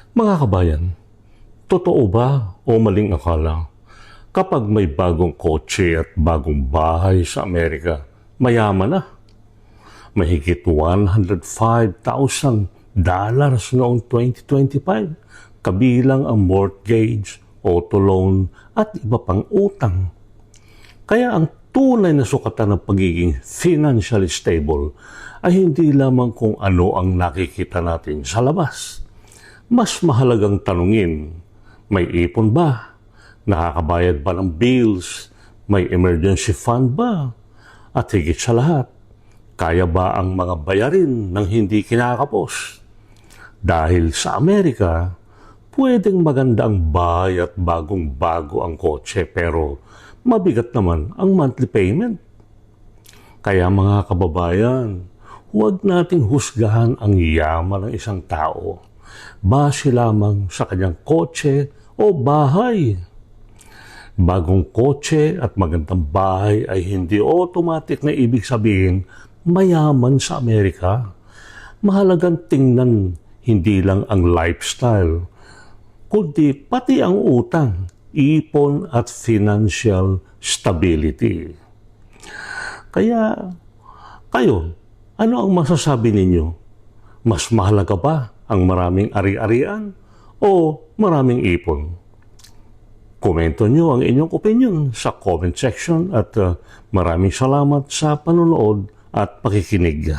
Mga kabayan, totoo ba o maling akala kapag may bagong kotse at bagong bahay sa Amerika, mayaman na? Mahigit $105,000 noong 2025, kabilang ang mortgage, auto loan at iba pang utang. Kaya ang tunay na sukatan ng pagiging financially stable ay hindi lamang kung ano ang nakikita natin sa labas. Mas mahalagang tanungin, may ipon ba? Nakakabayad ba ng bills? May emergency fund ba? At higit sa lahat, kaya ba ang mga bayarin ng hindi kinakapos? Dahil sa Amerika, pwedeng maganda ang bahay at bagong-bago ang kotse pero mabigat naman ang monthly payment. Kaya mga kababayan, huwag nating husgahan ang yaman ng isang tao base lamang sa kanyang kotse o bahay. Bagong kotse at magandang bahay ay hindi automatic na ibig sabihin mayaman sa Amerika. Mahalagang tingnan hindi lang ang lifestyle, kundi pati ang utang, ipon at financial stability. Kaya kayo, ano ang masasabi ninyo? Mas mahalaga ba ang maraming ari-arian o maraming ipon? Komento nyo ang inyong opinion sa comment section at maraming salamat sa panonood at pakikinig.